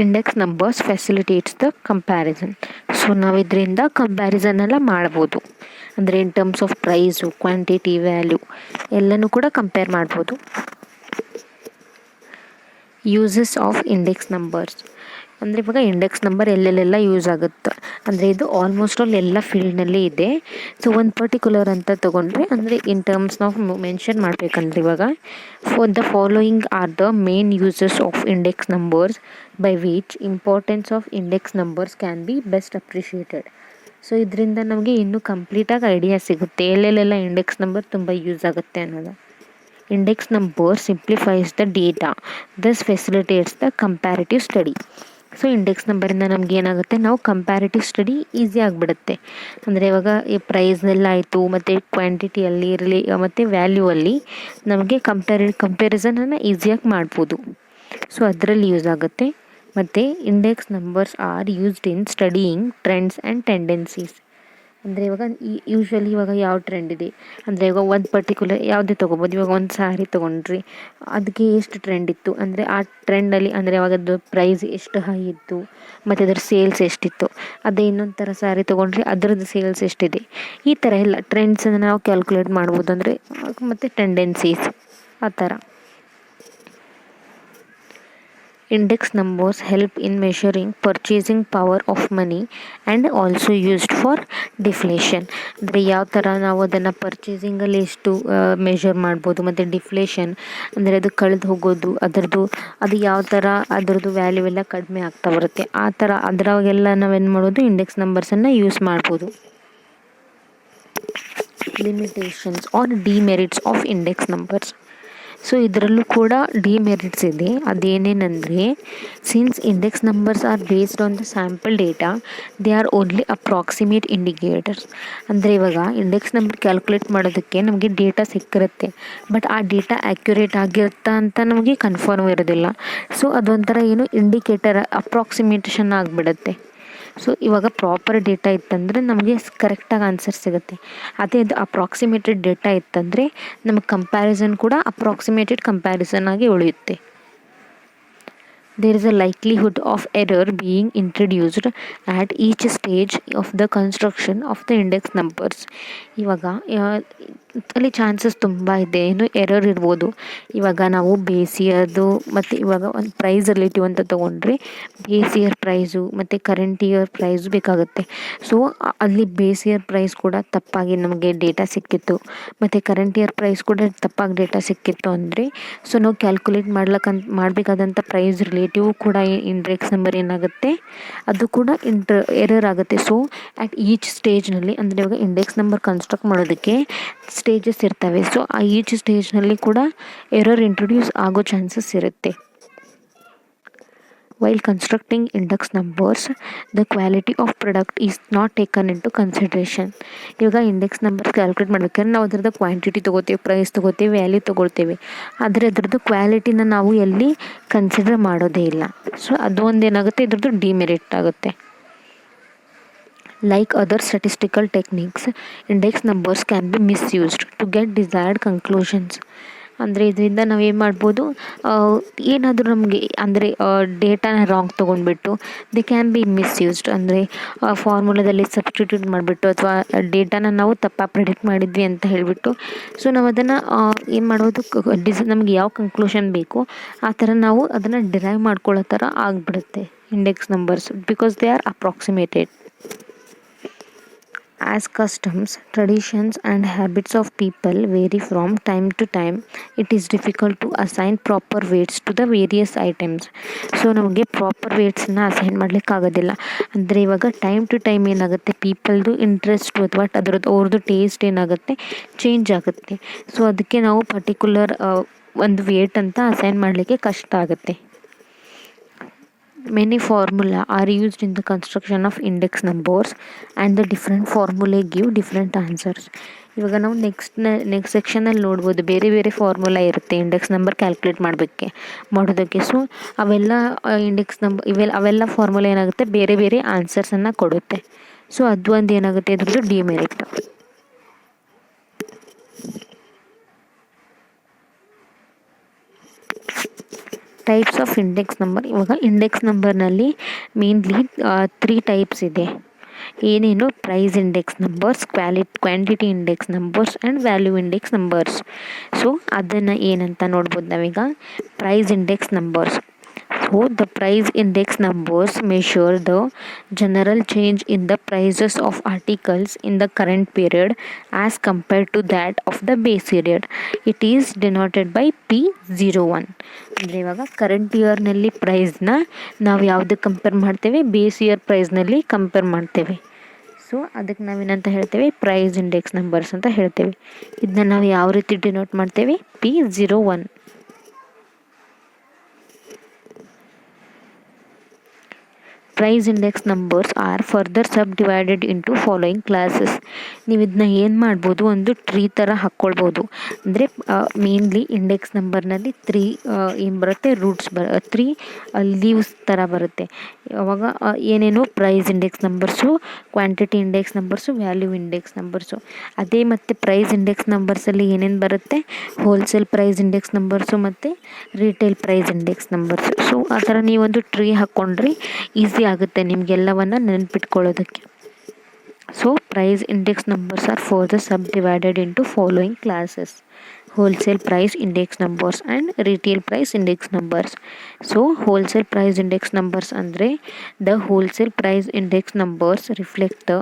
Index numbers facilitates the comparison. So ನಾವು ಇದರಿಂದ ಕಂಪ್ಯಾರಿಸನ್ ಎಲ್ಲ ಮಾಡ್ಬೋದು. ಅಂದರೆ in terms of price, quantity, value ಎಲ್ಲನೂ ಕೂಡ ಕಂಪೇರ್ ಮಾಡ್ಬೋದು. ಯೂಸಸ್ ಆಫ್ ಇಂಡೆಕ್ಸ್ ನಂಬರ್ಸ್ ಅಂದರೆ ಇವಾಗ ಇಂಡೆಕ್ಸ್ ನಂಬರ್ ಎಲ್ಲೆಲ್ಲೆಲ್ಲ ಯೂಸ್ ಆಗುತ್ತೆ ಅಂದರೆ ಇದು ಆಲ್ಮೋಸ್ಟ್ ಆಲ್ ಎಲ್ಲ ಫೀಲ್ಡ್ನಲ್ಲಿ ಇದೆ. ಸೊ ಒಂದು ಪರ್ಟಿಕ್ಯುಲರ್ ಅಂತ ತೊಗೊಂಡ್ರೆ ಅಂದರೆ ಇನ್ ಟರ್ಮ್ಸ್ ನಾವು ಮೆನ್ಷನ್ ಮಾಡಬೇಕಂದ್ರೆ ಇವಾಗ for the following are the main uses of index numbers by which importance of index numbers can be best appreciated. So ಇದರಿಂದ ನಮಗೆ ಇನ್ನೂ ಕಂಪ್ಲೀಟಾಗಿ ಐಡಿಯಾ ಸಿಗುತ್ತೆ ಎಲ್ಲೆಲ್ಲೆಲ್ಲ ಇಂಡೆಕ್ಸ್ ನಂಬರ್ ತುಂಬ ಯೂಸ್ ಆಗುತ್ತೆ ಅನ್ನೋದು. Index number simplifies the data, thus facilitates the comparative study. So index ನಂಬರಿಂದ ನಮ್ಗೆ ಏನಾಗುತ್ತೆ, ನಾವು ಕಂಪ್ಯಾರಿಟಿವ್ ಸ್ಟಡಿ ಈಸಿ ಆಗಿಬಿಡುತ್ತೆ. ಅಂದರೆ ಇವಾಗ ಈ ಪ್ರೈಸ್ನೆಲ್ಲ ಆಯಿತು ಮತ್ತು ಕ್ವಾಂಟಿಟಿಯಲ್ಲಿ ಮತ್ತು ವ್ಯಾಲ್ಯೂ ಅಲ್ಲಿ ನಮಗೆ ಕಂಪ್ಯಾರಿಸನನ್ನು ಈಸಿಯಾಗಿ ಮಾಡ್ಬೋದು. ಸೊ ಅದರಲ್ಲಿ ಯೂಸ್ ಆಗುತ್ತೆ. ಮತ್ತು index numbers are used in studying trends and tendencies. ಅಂದರೆ ಇವಾಗ ಯೂಶ್ವಲಿ ಇವಾಗ ಯಾವ ಟ್ರೆಂಡ್ ಇದೆ ಅಂದರೆ ಇವಾಗ ಒಂದು ಪರ್ಟಿಕ್ಯುಲರ್ ಯಾವುದೇ ತೊಗೊಬೋದು. ಇವಾಗ ಒಂದು ಸ್ಯಾರಿ ತೊಗೊಂಡ್ರಿ, ಅದಕ್ಕೆ ಎಷ್ಟು ಟ್ರೆಂಡ್ ಇತ್ತು ಅಂದರೆ ಆ ಟ್ರೆಂಡಲ್ಲಿ ಅಂದರೆ ಅವಾಗದ್ದು ಪ್ರೈಸ್ ಎಷ್ಟು ಹೈ ಇತ್ತು ಮತ್ತು ಅದರ ಸೇಲ್ಸ್ ಎಷ್ಟಿತ್ತು. ಅದೇ ಇನ್ನೊಂದು ಥರ ಸ್ಯಾರಿ ತೊಗೊಂಡ್ರೆ ಅದರದ್ದು ಸೇಲ್ಸ್ ಎಷ್ಟಿದೆ. ಈ ಥರ ಎಲ್ಲ ಟ್ರೆಂಡ್ಸನ್ನು ನಾವು ಕ್ಯಾಲ್ಕುಲೇಟ್ ಮಾಡ್ಬೋದು. ಅಂದರೆ ಮತ್ತು ಟೆಂಡೆನ್ಸೀಸ್ ಆ ಥರ. Index numbers help in measuring purchasing power of money and also used for deflation. ಅಂದರೆ ಯಾವ ಥರ ನಾವು ಅದನ್ನು ಪರ್ಚೇಸಿಂಗಲ್ಲಿ ಎಷ್ಟು ಮೆಷರ್ ಮಾಡ್ಬೋದು. ಮತ್ತು ಡಿಫ್ಲೇಷನ್ ಅಂದರೆ ಅದು ಕಳೆದು ಹೋಗೋದು, ಅದು ಯಾವ ಥರ ಅದರದ್ದು ವ್ಯಾಲ್ಯೂ ಎಲ್ಲ ಕಡಿಮೆ ಆಗ್ತಾ ಬರುತ್ತೆ. ಆ ಥರ ಅದರಾಗೆಲ್ಲ ನಾವೇನು ಮಾಡೋದು, ಇಂಡೆಕ್ಸ್ ನಂಬರ್ಸನ್ನು ಯೂಸ್ ಮಾಡ್ಬೋದು. Limitations or demerits of index numbers. So ಇದರಲ್ಲೂ ಕೂಡ ಡಿಮೆರಿಟ್ಸ್ ಇದೆ. ಅದೇನೇನೆಂದರೆ, since index numbers are based on the sample data, they are only approximate indicators. ಅಂದರೆ ಇವಾಗ ಇಂಡೆಕ್ಸ್ ನಂಬರ್ ಕ್ಯಾಲ್ಕುಲೇಟ್ ಮಾಡೋದಕ್ಕೆ ನಮಗೆ ಡೇಟಾ ಸಿಕ್ಕಿರುತ್ತೆ, ಬಟ್ ಆ ಡೇಟಾ ಆ್ಯಕ್ಯುರೇಟ್ ಆಗಿರುತ್ತಾ ಅಂತ ನಮಗೆ ಕನ್ಫರ್ಮ್ ಇರೋದಿಲ್ಲ. ಸೊ ಅದೊಂಥರ ಏನು ಇಂಡಿಕೇಟರ್ ಅಪ್ರಾಕ್ಸಿಮೇಷನ್ ಆಗಿಬಿಡುತ್ತೆ. ಸೊ ಇವಾಗ ಪ್ರಾಪರ್ ಡೇಟಾ ಇತ್ತಂದರೆ ನಮಗೆ ಕರೆಕ್ಟಾಗಿ ಆನ್ಸರ್ ಸಿಗುತ್ತೆ. ಅದೇ ಅದು ಅಪ್ರಾಕ್ಸಿಮೇಟೆಡ್ ಡೇಟಾ ಇತ್ತಂದರೆ ನಮಗೆ ಕಂಪ್ಯಾರಿಸನ್ ಕೂಡ ಅಪ್ರಾಕ್ಸಿಮೇಟೆಡ್ ಕಂಪ್ಯಾರಿಸನ್ ಆಗಿ ಉಳಿಯುತ್ತೆ. There is a likelihood of error being introduced at each stage of the construction of the index numbers. ಇವಾಗ ಅಲ್ಲಿ ಚಾನ್ಸಸ್ ತುಂಬ ಇದೆ, ಏನು ಎರರ್ ಇರ್ಬೋದು. ಇವಾಗ ನಾವು ಬೇಸ್ ಇಯರ್ದು ಮತ್ತು ಇವಾಗ ಒಂದು ಪ್ರೈಸ್ ರಿಲೇಟಿವ್ ಅಂತ ತೊಗೊಂಡ್ರೆ ಬೇಸ್ ಇಯರ್ ಪ್ರೈಸು ಮತ್ತು ಕರೆಂಟ್ ಇಯರ್ ಪ್ರೈಸು ಬೇಕಾಗುತ್ತೆ. ಸೊ ಅಲ್ಲಿ ಬೇಸ್ ಇಯರ್ ಪ್ರೈಸ್ ಕೂಡ ತಪ್ಪಾಗಿ ನಮಗೆ ಡೇಟಾ ಸಿಕ್ಕಿತ್ತು ಮತ್ತು ಕರೆಂಟ್ ಇಯರ್ ಪ್ರೈಸ್ ಕೂಡ ತಪ್ಪಾಗಿ ಡೇಟಾ ಸಿಕ್ಕಿತ್ತು ಅಂದರೆ, ಸೊ ನಾವು ಕ್ಯಾಲ್ಕುಲೇಟ್ ಮಾಡಬೇಕಾದಂಥ ಪ್ರೈಸ್ ರಿಲೇಟಿವ್ ಕೂಡ ಇಂಡೆಕ್ಸ್ ನಂಬರ್ ಏನಾಗುತ್ತೆ, ಅದು ಕೂಡ ಎರರ್ ಆಗುತ್ತೆ. ಸೊ ಆ್ಯಟ್ ಈಚ್ ಸ್ಟೇಜ್ನಲ್ಲಿ ಅಂದರೆ ಇವಾಗ ಇಂಡೆಕ್ಸ್ ನಂಬರ್ ಕನ್ಸ್ಟ್ರಕ್ಟ್ ಮಾಡೋದಕ್ಕೆ ಸ್ಟೇಜಸ್ ಇರ್ತವೆ. ಸೊ ಆ ಈಚ್ ಸ್ಟೇಜ್ನಲ್ಲಿ ಕೂಡ ಎರರ್ ಇಂಟ್ರೊಡ್ಯೂಸ್ ಆಗೋ ಚಾನ್ಸಸ್ ಇರುತ್ತೆ. While constructing index numbers, the quality of product is not taken into consideration. ಇವಾಗ ಇಂಡೆಕ್ಸ್ ನಂಬರ್ ಕ್ಯಾಲ್ಕುಲೇಟ್ ಮಾಡ್ಬೇಕಾದ್ರೆ ನಾವು ಅದರದ್ದು ಕ್ವಾಂಟಿಟಿ ತೊಗೋತೀವಿ, ಪ್ರೈಸ್ ತೊಗೋತೀವಿ, ವ್ಯಾಲ್ಯೂ ತೊಗೊಳ್ತೇವೆ. ಆದರೆ ಅದರದ್ದು ಕ್ವಾಲಿಟಿನ ನಾವು ಎಲ್ಲಿ ಕನ್ಸಿಡರ್ ಮಾಡೋದೇ ಇಲ್ಲ. ಸೊ ಅದು ಒಂದೇನಾಗುತ್ತೆ, ಇದ್ರದ್ದು ಡಿಮೆರಿಟ್ ಆಗುತ್ತೆ. Like other statistical techniques, index numbers can be misused to get desired conclusions. ಅಂದರೆ ಇದರಿಂದ ನಾವೇನು ಮಾಡ್ಬೋದು, ಏನಾದರೂ ನಮಗೆ ಅಂದರೆ ಡೇಟಾನ ರಾಂಗ್ ತೊಗೊಂಡ್ಬಿಟ್ಟು ದೇ ಕ್ಯಾನ್ ಬಿ ಮಿಸ್ಯೂಸ್ಡ್. ಅಂದರೆ ಫಾರ್ಮುಲಾದಲ್ಲಿ ಸಬ್ಸ್ಟಿಟ್ಯೂಟ್ ಮಾಡಿಬಿಟ್ಟು ಅಥವಾ ಡೇಟಾನ ನಾವು ತಪ್ಪಾಗಿ ಪ್ರಿಡಿಕ್ಟ್ ಮಾಡಿದ್ವಿ ಅಂತ ಹೇಳಿಬಿಟ್ಟು, ಸೊ ನಾವು ಅದನ್ನು ಏನು ಮಾಡ್ಬೋದು, ನಮಗೆ ಯಾವ ಕನ್ಕ್ಲೂಷನ್ ಬೇಕು ಆ ಥರ ನಾವು ಅದನ್ನು ಡಿರೈವ್ ಮಾಡ್ಕೊಳ್ಳೋ ಥರ ಆಗಿಬಿಡುತ್ತೆ index numbers, because they are approximated. As customs, traditions and habits of people vary from time to time, it is difficult to assign proper weights to the various items. So ನಮಗೆ proper ವೇಟ್ಸನ್ನ assign ಮಾಡಲಿಕ್ಕಾಗೋದಿಲ್ಲ. ಅಂದರೆ ಇವಾಗ time to time ಏನಾಗುತ್ತೆ, ಪೀಪಲ್ದು interest ಅಥವಾ ಅವ್ರದ್ದು taste ಏನಾಗುತ್ತೆ, change ಆಗುತ್ತೆ. So ಅದಕ್ಕೆ ನಾವು ಪರ್ಟಿಕ್ಯುಲರ್ ಒಂದು ವೇಟ್ ಅಂತ ಅಸೈನ್ ಮಾಡಲಿಕ್ಕೆ ಕಷ್ಟ ಆಗುತ್ತೆ. Many formula are used in the construction of index numbers and the different formulae give different answers. ಇವಾಗ ನಾವು ನೆಕ್ಸ್ಟ್ ಸೆಕ್ಷನಲ್ಲಿ ನೋಡ್ಬೋದು ಬೇರೆ ಬೇರೆ ಫಾರ್ಮುಲಾ ಇರುತ್ತೆ ಇಂಡೆಕ್ಸ್ ನಂಬರ್ ಕ್ಯಾಲ್ಕುಲೇಟ್ ಮಾಡೋದಕ್ಕೆ. ಸೊ ಅವೆಲ್ಲ ಇಂಡೆಕ್ಸ್ ನಂಬರ್ ಅವೆಲ್ಲ ಫಾರ್ಮುಲಾ ಏನಾಗುತ್ತೆ, ಬೇರೆ ಬೇರೆ ಆನ್ಸರ್ಸನ್ನು ಕೊಡುತ್ತೆ. ಸೊ ಅದು ಒಂದು ಏನಾಗುತ್ತೆ, ಇದ್ರದ್ದು demerit. Types of index number. ಇವಾಗ ಇಂಡೆಕ್ಸ್ ನಂಬರ್ನಲ್ಲಿ ಮೇನ್ಲಿ 3 ಟೈಪ್ಸ್ ಇದೆ. ಏನೇನು, price index numbers, quantity index numbers and value index numbers. So ಅದನ್ನು ಏನಂತ ನೋಡ್ಬೋದು ನಾವೀಗ. Price index numbers. So the price index numbers measure the general change in the prices of articles in the current period as compared to that of the base period. It is denoted by P01. ಅಂದರೆ ಇವಾಗ current ಇಯರ್ನಲ್ಲಿ ಪ್ರೈಸ್ನ ನಾವು ಯಾವುದಕ್ಕೆ compare ಮಾಡ್ತೇವೆ, base year ಪ್ರೈಸ್ನಲ್ಲಿ compare ಮಾಡ್ತೇವೆ. So ಅದಕ್ಕೆ ನಾವೇನಂತ ಹೇಳ್ತೇವೆ, price index numbers ಅಂತ ಹೇಳ್ತೇವೆ. ಇದನ್ನ ನಾವು ಯಾವ ರೀತಿ ಡಿನೋಟ್ ಮಾಡ್ತೇವೆ, P01. Price index numbers are further subdivided into following classes. ನೀವು ಇದನ್ನ ಏನು ಮಾಡ್ಬೋದು, ಒಂದು ಟ್ರೀ ಥರ ಹಾಕ್ಕೊಳ್ಬೋದು. ಅಂದರೆ ಮೇನ್ಲಿ ಇಂಡೆಕ್ಸ್ ನಂಬರ್ನಲ್ಲಿ 3 ಏನು ಬರುತ್ತೆ, ರೂಟ್ಸ್ 3 ಲೀವ್ಸ್ ಥರ ಬರುತ್ತೆ. ಅವಾಗ ಏನೇನು, price index numbers, quantity index numbers, value index numbers. ಅದೇ ಮತ್ತು ಪ್ರೈಸ್ ಇಂಡೆಕ್ಸ್ ನಂಬರ್ಸಲ್ಲಿ ಏನೇನು ಬರುತ್ತೆ, ಹೋಲ್ಸೇಲ್ ಪ್ರೈಸ್ ಇಂಡೆಕ್ಸ್ ನಂಬರ್ಸು ಮತ್ತು retail price index numbers. So ಆ ಥರ ನೀವೊಂದು ಟ್ರೀ ಹಾಕ್ಕೊಂಡ್ರೆ ಈಸಿ ಆಗುತ್ತೆ ನಿಮಗೆಲ್ಲವನ್ನು ನೆನಪಿಟ್ಕೊಳ್ಳೋದಕ್ಕೆ. So price index numbers are further subdivided into following classes: wholesale price index numbers and retail price index numbers. So wholesale price index numbers ಅಂದರೆ the wholesale price index numbers reflect the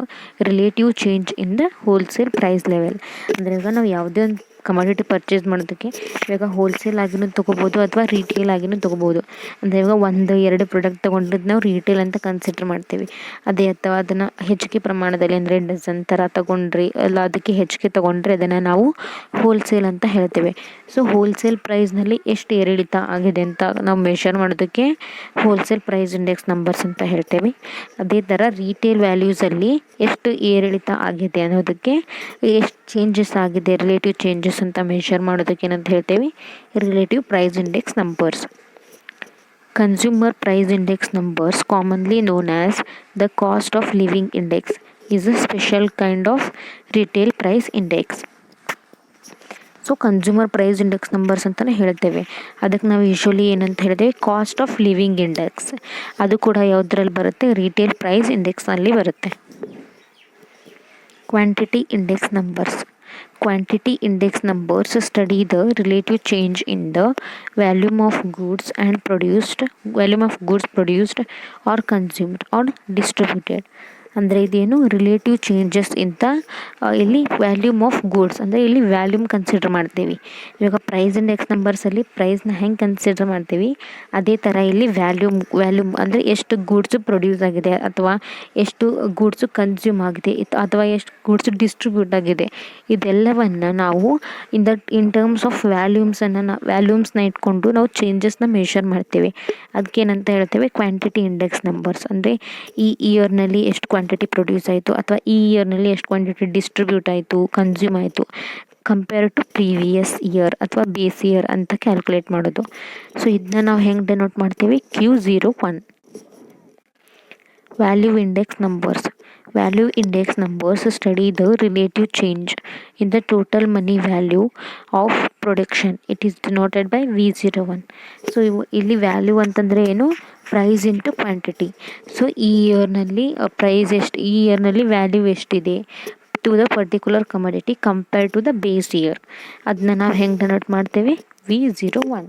relative change in the wholesale price level. ಅಂದರೆ ಇವಾಗ ನಾವು ಯಾವುದೇ ಒಂದು commodity purchase ಮಾಡೋದಕ್ಕೆ ಇವಾಗ wholesale ಆಗಿನೂ ತೊಗೋಬೋದು ಅಥವಾ ರಿಟೇಲ್ ಆಗಿನೂ ತೊಗೋಬೋದು. ಅಂದರೆ ಇವಾಗ 1-2 ಪ್ರಾಡಕ್ಟ್ ತೊಗೊಂಡಿದ್ದು ನಾವು ರಿಟೇಲ್ ಅಂತ ಕನ್ಸಿಡರ್ ಮಾಡ್ತೀವಿ. ಅದೇ ಅಥವಾ ಅದನ್ನು ಹೆಚ್ಚಿಗೆ ಪ್ರಮಾಣದಲ್ಲಿ ಅಂದರೆ ಡಜನ್ ಥರ ತೊಗೊಂಡ್ರಿ ಅಲ್ಲ ಅದಕ್ಕೆ ಹೆಚ್ಚಿಗೆ ತೊಗೊಂಡ್ರೆ ಅದನ್ನು ನಾವು ಹೋಲ್ಸೇಲ್ ಅಂತ ಹೇಳ್ತೇವೆ. ಸೊ ಹೋಲ್ಸೇಲ್ ಪ್ರೈಸ್ನಲ್ಲಿ ಎಷ್ಟು ಏರಿಳಿತ ಆಗಿದೆ ಅಂತ ನಾವು ಮೆಷರ್ ಮಾಡೋದಕ್ಕೆ ಹೋಲ್ಸೇಲ್ ಪ್ರೈಸ್ ಇಂಡೆಕ್ಸ್ ನಂಬರ್ಸ್ ಅಂತ ಹೇಳ್ತೇವೆ. ಅದೇ ಥರ ರಿಟೇಲ್ ವ್ಯಾಲ್ಯೂಸಲ್ಲಿ ಎಷ್ಟು ಏರಿಳಿತ ಆಗಿದೆ ಅನ್ನೋದಕ್ಕೆ, ಎಷ್ಟು ಚೇಂಜಸ್ ಆಗಿದೆ, ರಿಲೇಟಿವ್ ಚೇಂಜಸ್ ಅಂತ ಮೆಷರ್ ಮಾಡೋದಕ್ಕೆ ಏನಂತ ಹೇಳ್ತೇವೆ, relative price index numbers. Consumer price index numbers, commonly known as the cost of living index, is a special kind of retail price index. So consumer price index numbers ಅಂತಲೇ ಹೇಳ್ತೇವೆ. ಅದಕ್ಕೆ ನಾವು usually ಏನಂತ ಹೇಳ್ತೇವೆ, cost of living index. ಅದು ಕೂಡ ಯಾವುದ್ರಲ್ಲಿ ಬರುತ್ತೆ, ರಿಟೇಲ್ ಪ್ರೈಸ್ ಇಂಡೆಕ್ಸ್ನಲ್ಲಿ ಬರುತ್ತೆ. Quantity index numbers. Quantity index numbers study the relative change in the volume of goods produced or consumed or distributed. ಅಂದರೆ ಇದೇನು, ರಿಲೇಟಿವ್ ಚೇಂಜಸ್ ಇಂತ ಇಲ್ಲಿ ವ್ಯಾಲ್ಯೂಮ್ ಆಫ್ ಗೂಡ್ಸ್ ಅಂದರೆ ಇಲ್ಲಿ ವ್ಯಾಲ್ಯೂಮ್ ಕನ್ಸಿಡರ್ ಮಾಡ್ತೀವಿ. ಇವಾಗ ಪ್ರೈಸ್ ಇಂಡೆಕ್ಸ್ ನಂಬರ್ಸಲ್ಲಿ ಪ್ರೈಸ್ನ ಹೆಂಗೆ ಕನ್ಸಿಡರ್ ಮಾಡ್ತೀವಿ, ಅದೇ ಥರ ಇಲ್ಲಿ ವ್ಯಾಲ್ಯೂಮ್ ಅಂದರೆ ಎಷ್ಟು ಗೂಡ್ಸು ಪ್ರೊಡ್ಯೂಸ್ ಆಗಿದೆ ಅಥವಾ ಎಷ್ಟು ಗೂಡ್ಸು ಕನ್ಸ್ಯೂಮ್ ಆಗಿದೆ ಅಥವಾ ಎಷ್ಟು ಗೂಡ್ಸು ಡಿಸ್ಟ್ರಿಬ್ಯೂಟ್ ಆಗಿದೆ, ಇದೆಲ್ಲವನ್ನು ನಾವು ಇನ್ ಟರ್ಮ್ಸ್ ಆಫ್ ವ್ಯಾಲ್ಯೂಮ್ಸ್ನ ಇಟ್ಕೊಂಡು ನಾವು ಚೇಂಜಸ್ನ ಮೆಷರ್ ಮಾಡ್ತೀವಿ. ಅದಕ್ಕೇನಂತ ಹೇಳ್ತೇವೆ, ಕ್ವಾಂಟಿಟಿ ಇಂಡೆಕ್ಸ್ ನಂಬರ್ಸ್. ಅಂದರೆ ಈ ಇಯರ್ನಲ್ಲಿ ಎಷ್ಟು ಕ್ವಾಂಟಿಟಿ ಪ್ರೊಡ್ಯೂಸ್ ಆಯಿತು ಅಥವಾ ಈ ಇಯರ್ನಲ್ಲಿ ಎಷ್ಟು ಕ್ವಾಂಟಿಟಿ ಡಿಸ್ಟ್ರಿಬ್ಯೂಟ್ ಆಯಿತು, ಕನ್ಸ್ಯೂಮ್ ಆಯಿತು ಕಂಪೇರ್ ಟು ಪ್ರೀವಿಯಸ್ ಇಯರ್ ಅಥವಾ ಬೇಸ್ ಇಯರ್ ಅಂತ ಕ್ಯಾಲ್ಕುಲೇಟ್ ಮಾಡೋದು. ಸೊ ಇದನ್ನ ನಾವು ಹೆಂಗೆ ಡೆನೋಟ್ ಮಾಡ್ತೀವಿ, Q01. Value index numbers. Value index numbers study the relative change in the total money value of production. It is denoted by V01. So ಇಲ್ಲಿ value ಅಂತಂದರೆ ಏನು, ಪ್ರೈಸ್ ಇಂಟು ಕ್ವಾಂಟಿಟಿ. ಸೊ ಈ ಇಯರ್ನಲ್ಲಿ price ಎಷ್ಟು, ಈ ಇಯರ್ನಲ್ಲಿ ವ್ಯಾಲ್ಯೂ ಎಷ್ಟಿದೆ to the particular commodity compare to the base year, ಅದನ್ನ ನಾವು ಹೆಂಗೆ ಡೆನೋಟ್ ಮಾಡ್ತೇವೆ, V01.